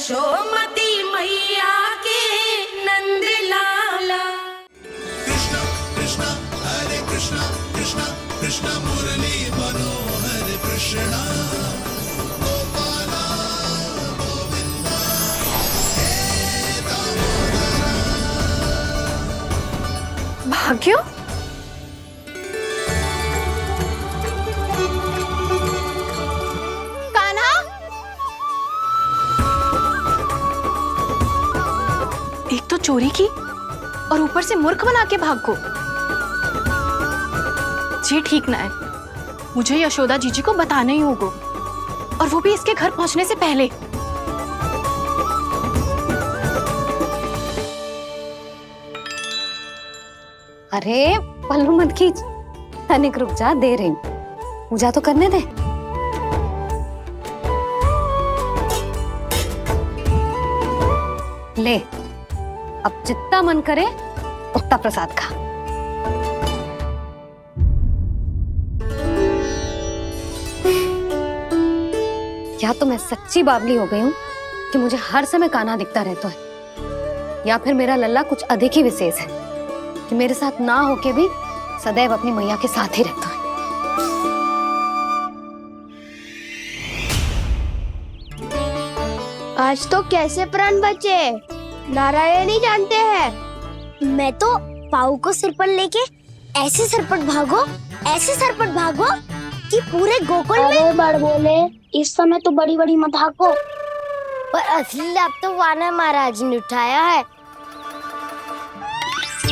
यशोमती मैया के नंद लाला। कृष्ण कृष्ण हरे कृष्ण कृष्ण कृष्ण मुरली मनोहर कृष्ण गोपाला गोविंदा हे दामोदरा। भाग्य, कान्हा, एक तो चोरी की और ऊपर से मूर्ख बना के भाग को। ये ठीक ना है, मुझे यशोदा जीजी को बताना ही होगा, और वो भी इसके घर पहुंचने से पहले। अरे पल्लू मत खींच, तनिक रुक जा, दे रही हूँ, पूजा तो करने दे। ले, अब जितना मन करे उतना प्रसाद खा। या तो मैं सच्ची बावली हो गई हूँ कि मुझे हर समय कान्हा दिखता रहता है, या फिर मेरा लल्ला कुछ अधिक ही विशेष है कि मेरे साथ ना होके भी सदैव अपनी मैया के साथ ही रहता है। आज तो कैसे प्राण बचे, नारायण ही जानते हैं। मैं तो पाऊ को सिर पर लेके ऐसे सरपट भागो कि पूरे गोकुल में बड़ बोले। इस समय तो बड़ी बड़ी मत हाको, पर असली लाभ तो वानर महाराज ने उठाया है।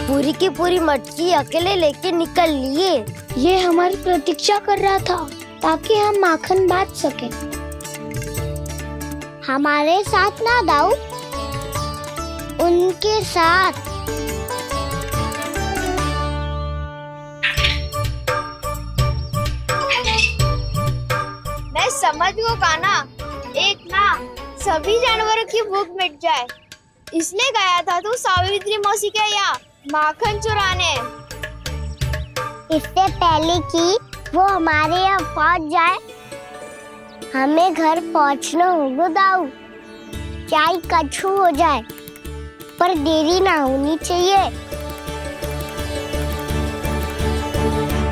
पूरी की पूरी मटकी अकेले लेके निकल लिए। ये हमारी प्रतीक्षा कर रहा था ताकि हम माखन बांट सके। हमारे साथ ना दाऊ, उनके साथ। मैं समझ गो कान्हा, एक ना सभी जानवरों की भूख मिट जाए, इसलिए गया था तू सावित्री मौसी के यहाँ माखन चुराने। इससे पहले कि वो हमारे यहाँ पहुँच जाए, हमें घर पहुँचना होगा दाऊ, चाहे कछु हो जाए, पर देरी ना होनी चाहिए।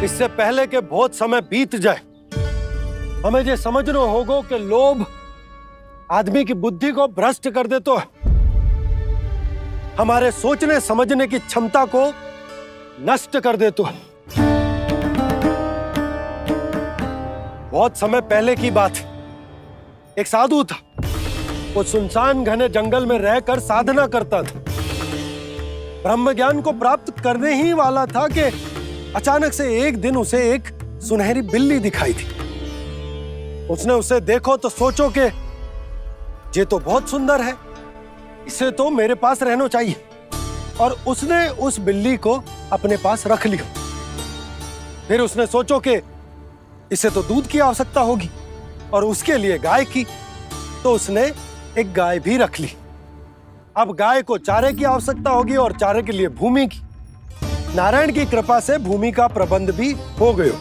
इससे पहले कि बहुत समय बीत जाए, हमें ये समझना होगा कि लोभ आदमी की बुद्धि को भ्रष्ट कर देता है, हमारे सोचने समझने की क्षमता को नष्ट कर देता है। बहुत समय पहले की बात, एक साधु था, वो सुनसान घने जंगल में रहकर साधना करता था। ब्रह्म ज्ञान को प्राप्त करने ही वाला था कि अचानक से एक दिन उसे एक सुनहरी बिल्ली दिखाई थी। उसने उसे देखो तो सोचो कि ये तो बहुत सुंदर है, इसे तो मेरे पास रहना चाहिए, और उसने उस बिल्ली को अपने पास रख लिया। फिर उसने सोचो कि इसे तो दूध की आवश्यकता होगी और उसके लिए गाय की, तो उसने एक गाय भी रख ली। अब गाय को चारे की आवश्यकता होगी और चारे के लिए भूमि की। नारायण की कृपा से भूमि का प्रबंध भी हो गया।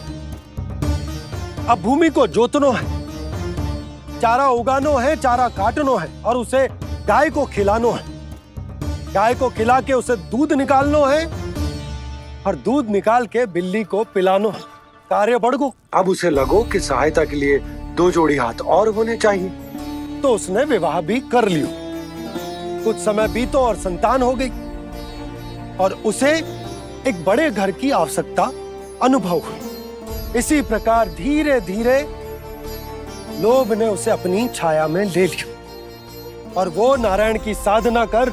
अब भूमि को जोतनो है, चारा उगानो है, चारा काटनो है और उसे गाय को खिलानो है। गाय को खिला के उसे दूध निकालनो है और दूध निकाल के बिल्ली को पिलानो है। कार्य बढ़ गो। अब उसे लगो कि सहायता के लिए 2 जोड़ी हाथ और होने चाहिए, तो उसने विवाह भी कर लियो। कुछ समय बीतो और संतान हो गई और उसे एक बड़े घर की आवश्यकता अनुभव हुई। इसी प्रकार धीरे धीरे लोभ ने उसे अपनी छाया में ले लिया और वो नारायण की साधना कर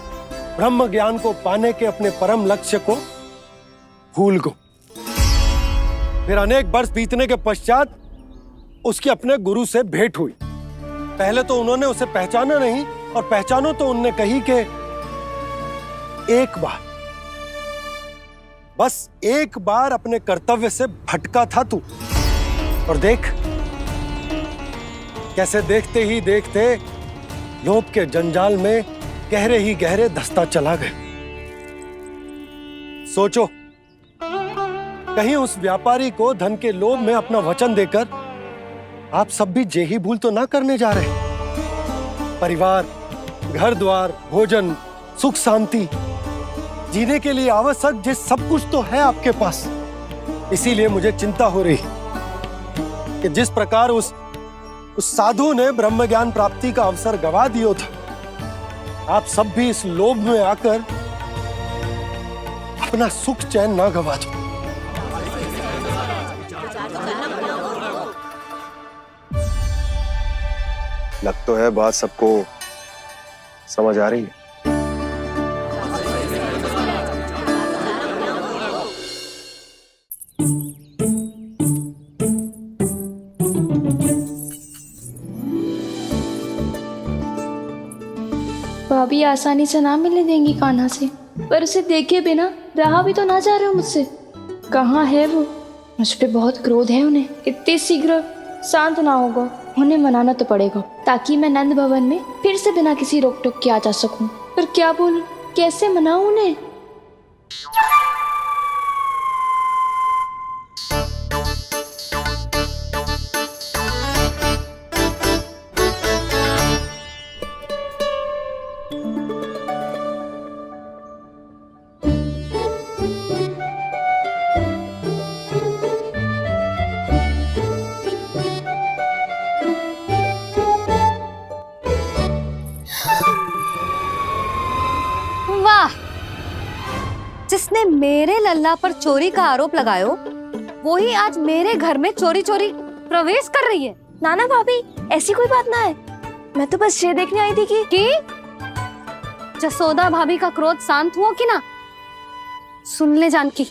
ब्रह्म ज्ञान को पाने के अपने परम लक्ष्य को भूल गो। फिर अनेक वर्ष बीतने के पश्चात उसकी अपने गुरु से भेंट हुई। पहले तो उन्होंने उसे पहचाना नहीं, और पहचानो तो उनने कही कि एक बार, बस एक बार अपने कर्तव्य से भटका था तू, और देख कैसे देखते ही देखते लोभ के जंजाल में गहरे ही गहरे धंसता चला गया। सोचो, कहीं उस व्यापारी को धन के लोभ में अपना वचन देकर आप सब भी यही भूल तो ना करने जा रहे। परिवार, घर द्वार, भोजन, सुख शांति, जीने के लिए आवश्यक जिस सब कुछ तो है आपके पास। इसीलिए मुझे चिंता हो रही कि जिस प्रकार उस साधु ने ब्रह्म ज्ञान प्राप्ति का अवसर गवा दिया था, आप सब भी इस लोभ में आकर अपना सुख चैन ना गवा दो। लग तो है बात सबको समझ आ रही है। भाभी आसानी से ना मिलने देंगी कान्हा से, पर उसे देखे बिना रहा भी तो ना जा रहे हो मुझसे। कहाँ है वो? मुझ पे बहुत क्रोध है उन्हें। इतनी शीघ्र शांत ना होगा, उन्हें मनाना तो पड़ेगा ताकि मैं नंद भवन में फिर से बिना किसी रोक टोक के आ जा सकूं। पर क्या बोलूं, कैसे मनाऊं उन्हें? वाह, जिसने मेरे लल्ला पर चोरी का आरोप लगायो, वो ही आज मेरे घर में चोरी चोरी प्रवेश कर रही है। नाना भाभी, ऐसी कोई बात ना है, मैं तो बस ये देखने आई थी कि जसोदा भाभी का क्रोध शांत हुआ कि ना? सुन ले जानकी,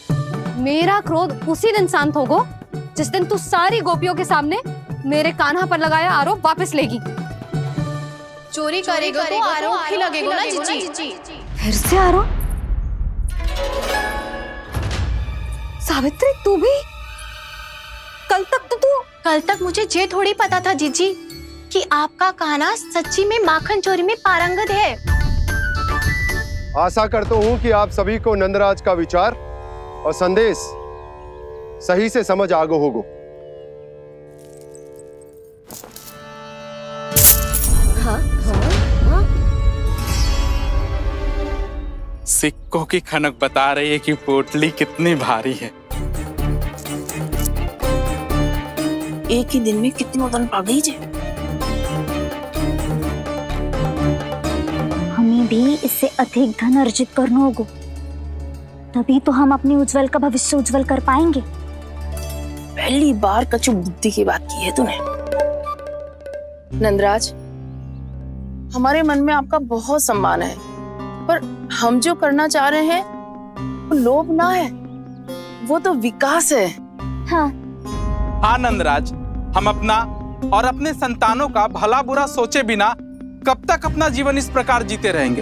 मेरा क्रोध उसी दिन शांत होगा जिस दिन तू सारी गोपियों के सामने मेरे कान्हा पर लगाया आरोप वापस लेगी। चोरी करेगा तो आरोप ही लगेगा ना जीजी। फिर से आरोप? सावित्री, तू भी? कल तक मुझे ये थोड़ी पता था जीजी कि आपका कान्हा सच्ची में माखन चोरी में पारंगत है। आशा करता हूं कि आप सभी को नंदराज का विचार और संदेश सही से समझ आगो होगो। सिक्कों की खनक बता रही है कि पोटली कितनी भारी है। एक ही दिन में कितनी उड़न पा गई जे। हमें भी इससे अधिक धन अर्जित करना होगा, तभी तो हम अपने उज्जवल का भविष्य उज्जवल कर पाएंगे। पहली बार कछु बुद्धि की बात की है तूने। नंदराज, हमारे मन में आपका बहुत सम्मान है, पर हम जो करना चाह रहे हैं वो लोभ ना है, वो तो विकास है। हाँ नंदराज, हम अपना और अपने संतानों का भला बुरा सोचे बिना कब तक अपना जीवन इस प्रकार जीते रहेंगे?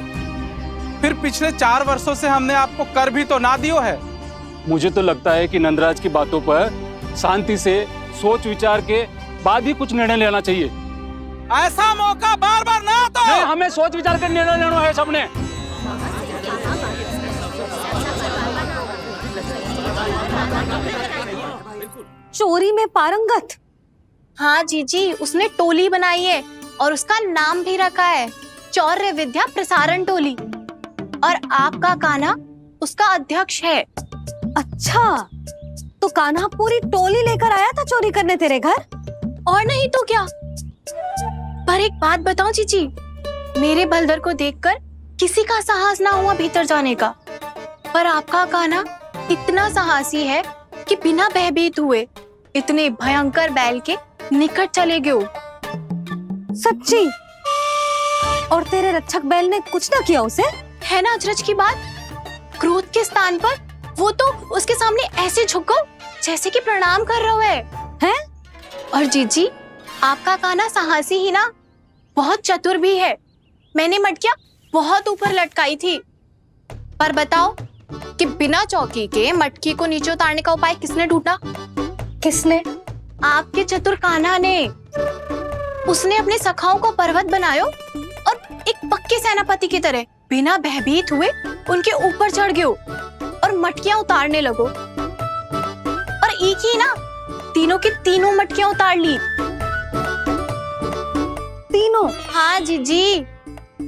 फिर पिछले 4 वर्षों से हमने आपको कर भी तो ना दियो है। मुझे तो लगता है कि नंदराज की बातों पर शांति से सोच विचार के बाद ही कुछ निर्णय लेना चाहिए। ऐसा मौका बार बार ना आता। नहीं, हमें सोच विचार कर निर्णय लेना है सबने। चोरी में पारंगत? हाँ जीजी, उसने टोली बनाई है और उसका नाम भी रखा है चौर्य विद्या प्रसारण टोली, और आपका कान्हा उसका अध्यक्ष है। अच्छा, तो कान्हा पूरी टोली लेकर आया था चोरी करने तेरे घर? और नहीं तो क्या। पर एक बात बताऊं जीजी, मेरे बलदर को देखकर किसी का साहस ना हुआ भीतर जाने का, पर आपका कान्हा इतना साहसी है कि बिना भयभीत हुए इतने भयंकर बैल के निकट चले गए। सच्ची? और तेरे रक्षक बैल ने कुछ ना किया उसे? है ना अचरज की बात। क्रोध के स्थान पर वो तो उसके सामने ऐसे झुको जैसे कि प्रणाम कर रहा है। और जीजी, आपका कान्हा साहसी ही ना, बहुत चतुर भी है। मैंने मटकियां बहुत ऊपर लटकाई थी, पर बताओ कि बिना चौकी के मटकी को नीचे उतारने का उपाय किसने ढूंढा? किसने? आपके चतुर कान्हा ने। उसने अपने सखाओं को पर्वत बनायो और एक पक्के सेनापति की तरह बिना भयभीत हुए उनके ऊपर चढ़ गयो और मटकियां उतारने लगो। और एक ही ना, तीनों की तीनों मटकियां उतार ली। तीनों? हाँ जीजी,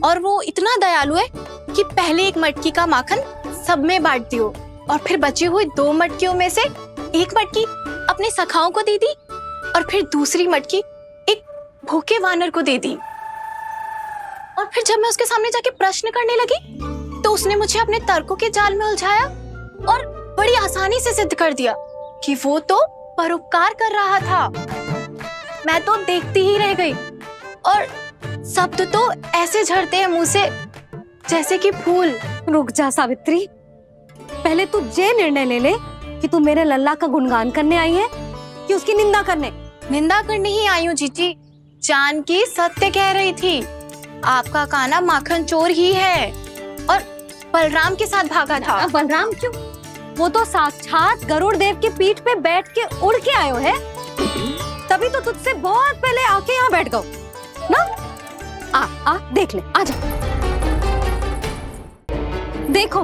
और वो इतना दयालु है कि पहले एक मटकी का माखन सब में बांट दियो और फिर बची हुई 2 मटकियों में से एक मटकी अपने सखाओं को दे दी और फिर दूसरी मटकी एक भूखे वानर को दे दी। और फिर जब मैं उसके सामने जाके प्रश्न करने लगी तो उसने मुझे अपने तर्कों के जाल में उलझाया और बड़ी आसानी से सिद्ध कर दिया कि वो तो परोपकार कर रहा था। मैं तो देखती ही रह गई और शब्द तो ऐसे झड़ते हैं मुंह से जैसे कि फूल। रुक जा सावित्री, पहले तू ये निर्णय ले ले कि तू मेरे लल्ला का गुणगान करने आई है कि उसकी निंदा करने। निंदा करने ही आई हूँ जीजी। जानकी सत्य कह रही थी, आपका कान्हा माखन चोर ही है और बलराम के साथ भागा था। बलराम क्यों? वो तो साक्षात गरुड़ देव की पीठ पे बैठ के उड़ के आयो है, तभी तो तुझसे बहुत पहले आके यहाँ बैठ गओ ना। आ देख ले, आजा। देखो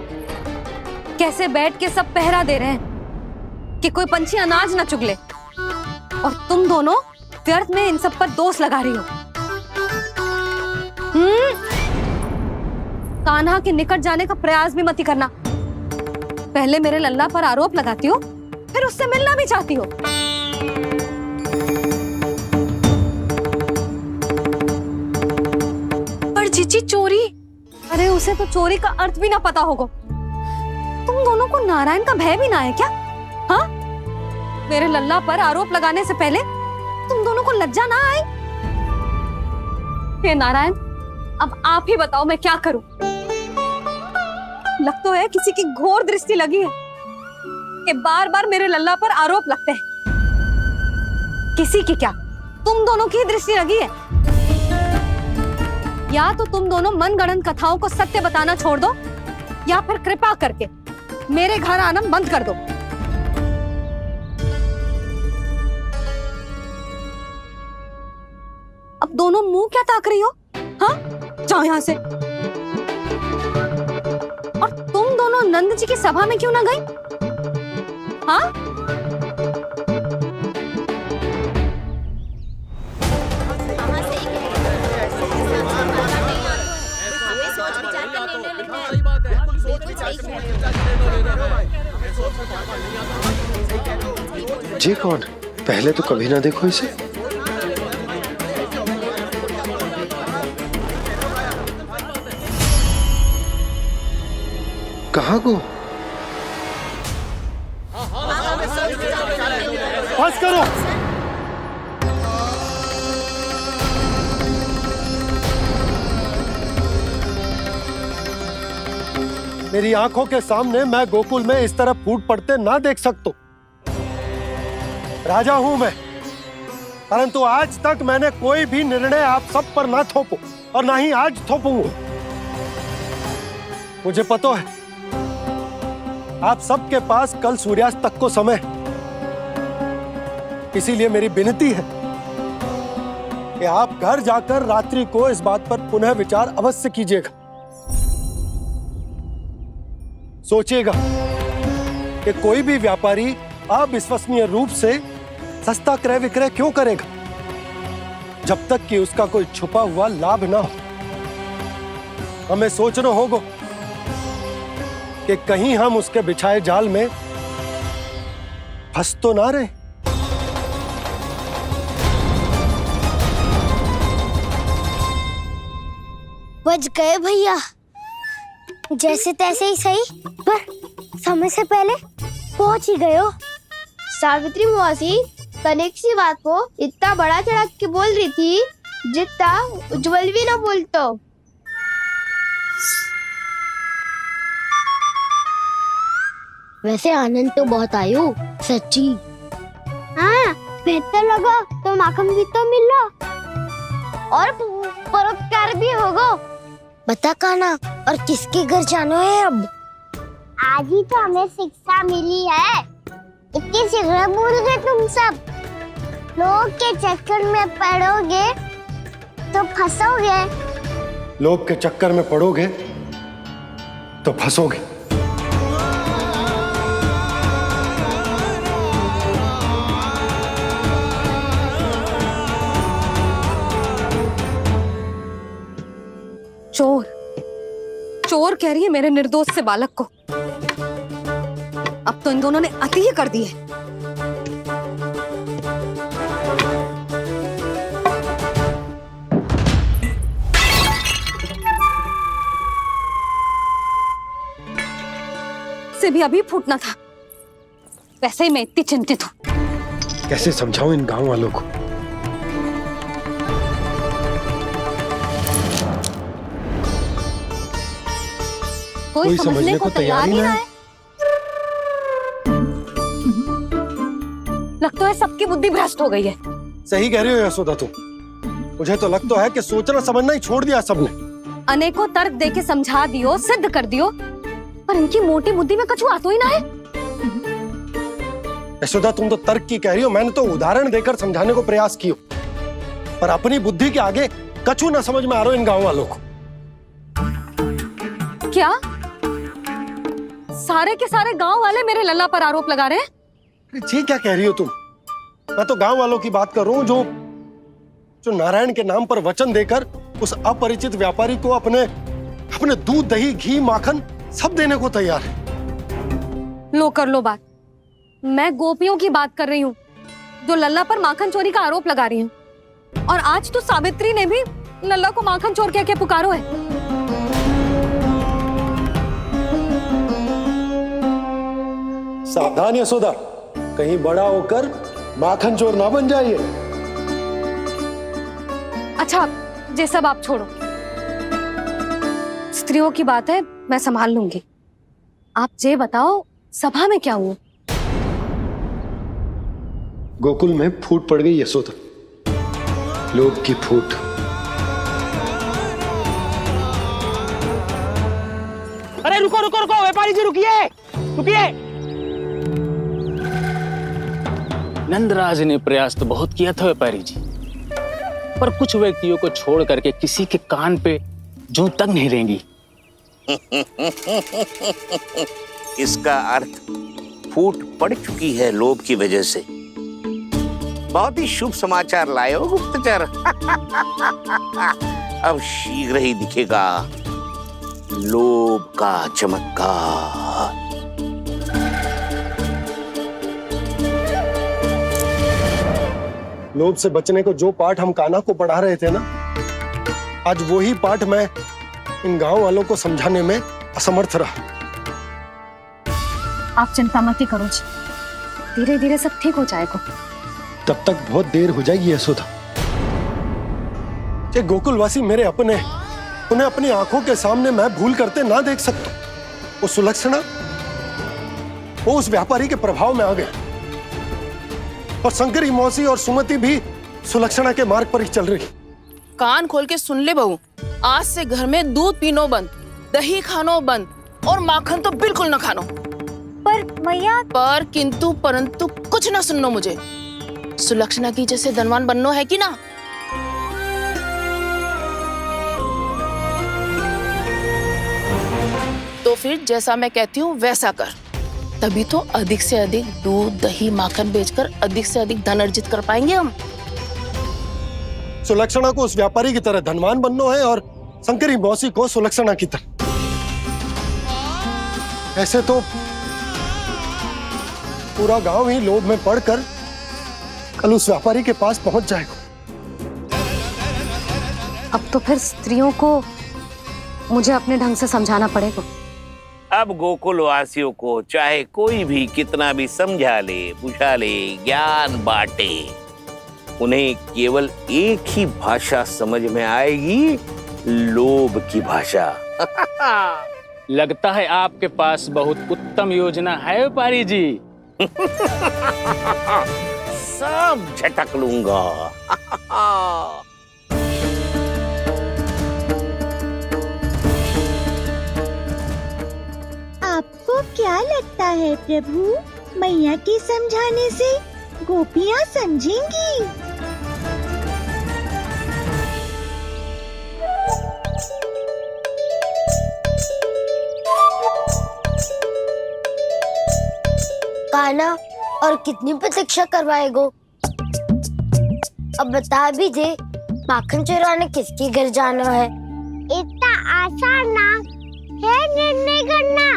कैसे बैठ के सब पहरा दे रहे हैं कि कोई पंछी अनाज ना चुगले, और तुम दोनों व्यर्थ में इन सब पर दोष लगा रही हो। कान्हा के निकट जाने का प्रयास भी मत करना। पहले मेरे लल्ला पर आरोप लगाती हो, फिर उससे मिलना भी चाहती हो। पर जीजी चोरी, अरे उसे तो चोरी का अर्थ भी ना पता होगा। तुम दोनों को नारायण का भय भी ना है क्या? हाँ, मेरे लल्ला पर आरोप लगाने से पहले तुम दोनों को लज्जा ना आए? हे नारायण, अब आप ही बताओ मैं क्या करूं। लग तो है किसी की घोर दृष्टि लगी है कि बार बार मेरे लल्ला पर आरोप लगते हैं। किसी की क्या, तुम दोनों की दृष्टि लगी है। या तो तुम दोनों मनगढ़ंत कथाओं को सत्य बताना छोड़ दो, या फिर कृपा करके मेरे घर आना बंद कर दो। अब दोनों मुंह क्या ताक रही हो? हाँ, जाओ यहां से। और तुम दोनों नंद जी की सभा में क्यों ना गई? हाँ, जी कौन? पहले तो कभी ना देखो इसे। कहाँ को? बस करो। मेरी आंखों के सामने मैं गोकुल में इस तरह फूट पड़ते ना देख सकता। राजा हूं मैं, परंतु आज तक मैंने कोई भी निर्णय आप सब पर ना थोपो और ना ही आज थोपूंगा। मुझे पता है आप सबके पास कल सूर्यास्त तक को समय, इसीलिए मेरी विनती है कि आप घर जाकर रात्रि को इस बात पर पुनः विचार अवश्य कीजिएगा। सोचिएगा कि कोई भी व्यापारी अविश्वसनीय रूप से सस्ता क्रय विक्रय क्यों करेगा जब तक कि उसका कोई छुपा हुआ लाभ ना हो। हमें सोचना होगा कि कहीं हम उसके बिछाए जाल में फंस तो ना रहे। बच गए भैया, जैसे तैसे ही सही, पर समय से पहले पहुंच ही गए हो। सावित्री मौसी तनिक सी बात को इतना बड़ा चढ़ा के बोल रही थी जितना उज्जवल भी ना बोलतो। वैसे आनंद तो बहुत आयो, सच्ची। हाँ, बेहतर लगा तो माखन भी तो मिला और परोपकार भी होगा। बता कान्हा, और किसके घर जाना है अब? आज ही तो हमें शिक्षा मिली है, इतनी शीघ्र भूल गए तुम सब। लोग के चक्कर में पड़ोगे तो फंसोगे। लोग के चक्कर में पड़ोगे तो फंसोगे। चोर चोर कह रही है मेरे निर्दोष से बालक को। अब तो इन दोनों ने अति ही कर दी है। से भी अभी फूटना था। वैसे ही मैं इतनी चिंतित हूं। कैसे समझाऊं इन गांव वालों को? कोई समझने को तैयार ही ना है। लगता है सबकी बुद्धि भ्रष्ट हो गई है। सही कह रही हो यशोदा तुम। मुझे तो लगता है कि सोचना समझना ही छोड़ दिया सबने। अनेकों तर्क देके समझा दियो, सिद्ध कर दियो, पर इनकी मोटी बुद्धि में कछु आता ही ना है। यशोदा तुम तो तर्क की कह रही हो, मैंने तो उदाहरण देकर समझाने को प्रयास किया, पर अपनी बुद्धि के आगे कछु ना समझ में आ रहा इन गांव वालों को। क्या सारे के सारे गांव वाले मेरे लल्ला पर आरोप लगा रहे हैं? ये क्या कह रही हो तुम? मैं तो गांव वालों की बात कर रहा हूं जो नारायण के नाम पर वचन देकर उस अपरिचित व्यापारी को अपने दूध, दही, घी, माखन सब देने को तैयार है। लो कर लो बात। मैं गोपियों की बात कर रही हूँ जो लल्ला पर माखन चोरी का आरोप लगा रही हूँ। और आज तो सावित्री ने भी लल्ला को माखन चोर कह के पुकारो है। सावधान यशोदा, कहीं बड़ा होकर माखन चोर ना बन जाइए। अच्छा, ये सब आप छोड़ो। स्त्रियों की बात है, मैं संभाल लूंगी। आप ये बताओ सभा में क्या हुआ? गोकुल में फूट पड़ गई यशोदा, लोभ की फूट। अरे रुको रुको रुको, व्यापारी जी रुकिए रुकिए। नंदराज ने प्रयास तो बहुत किया था व्यापारी जी, पर कुछ व्यक्तियों को छोड़ करके किसी के कान पे जूं तक नहीं रेंगी। इसका अर्थ फूट पड़ चुकी है लोभ की वजह से। बहुत ही शुभ समाचार लाए हो गुप्तचर। अब शीघ्र ही दिखेगा लोभ का चमत्कार। लोभ से बचने को जो पाठ हम कान्हा को पढ़ा रहे थे ना, आज वही पाठ मैं इन गांव वालों को समझाने में असमर्थ रहा। आप चिंता मत करो जी, धीरे धीरे सब ठीक हो जाएगा। तब तक बहुत देर हो जाएगी यशोदा। ये गोकुलवासी मेरे अपने, उन्हें अपनी आंखों के सामने मैं भूल करते ना देख सकता। वो सुलक्षणा, वो उस व्यापारी के प्रभाव में आ गए, और शंकरी मौसी और सुमति भी सुलक्षणा के मार्ग पर ही चल रही। कान खोल के सुन ले बहू, आज से घर में दूध पीनो बंद, दही खानो बंद, और माखन तो बिल्कुल न खानो। पर मैया, पर किंतु परंतु कुछ ना सुननो मुझे। सुलक्षणा की जैसे धनवान बननो है कि ना? तो फिर जैसा मैं कहती हूँ वैसा कर, तभी तो अधिक से अधिक दूध, दही, माखन बेचकर अधिक से अधिक धन अर्जित कर पाएंगे हम। सुलक्षणा को उस व्यापारी की तरह धनवान बनना है और शंकरी मौसी को सुलक्षणा की तरह। ऐसे तो पूरा गांव ही लोभ में पड़कर कल उस व्यापारी के पास पहुंच जाएगा। अब तो फिर स्त्रियों को मुझे अपने ढंग से समझाना पड़ेगा। अब गोकुल वासियों को चाहे कोई भी कितना भी समझा ले, बुझा ले, ज्ञान बांटे, उन्हें केवल एक ही भाषा समझ में आएगी, लोभ की भाषा। लगता है आपके पास बहुत उत्तम योजना है व्यापारी जी। सब झटक लूंगा। आपको क्या लगता है प्रभु, मैया के समझाने से गोपियाँ समझेंगी? कान्हा, और कितनी प्रतीक्षा करवाएगो? अब बता भी दे, माखन चुराने किसके घर जाना है? इतना आसान ना है निर्णय करना।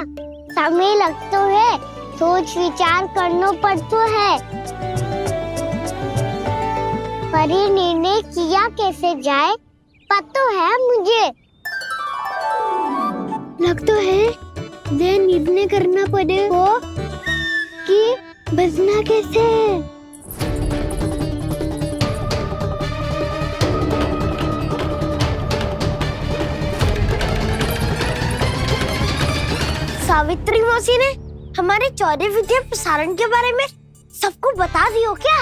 समय लगता है, सोच विचार करना पड़ता है, पर ये निर्णय किया कैसे जाए पता है मुझे। लगता है ये निर्णय करना पड़ेगा कि बचना कैसे है। सावित्री मौसी ने हमारे चौरे विद्या प्रसारण के बारे में सबको बता दियो क्या?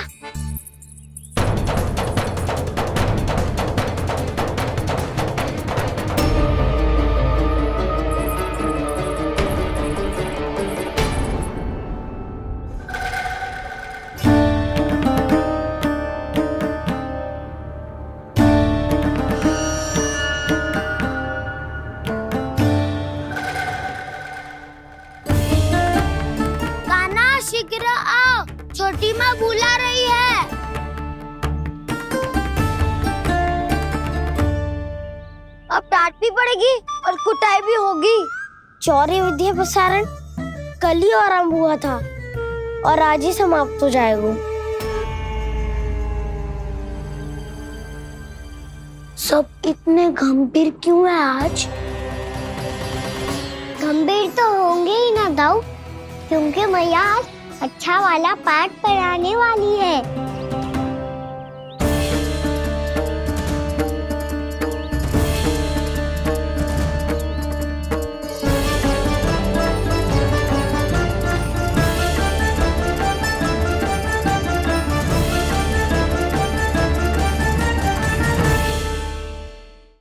शीघ्र आओ, छोटी माँ बुला रही है। अब डांट भी पड़ेगी और कुटाई भी होगी। चौरी विद्या प्रसारण कल ही आरंभ हुआ था और आज ही समाप्त हो जाएगा। सब इतने गंभीर क्यों है आज? गंभीर तो होंगे ही ना दाऊ, क्योंकि मैया आज अच्छा वाला पाठ पढ़ाने वाली है।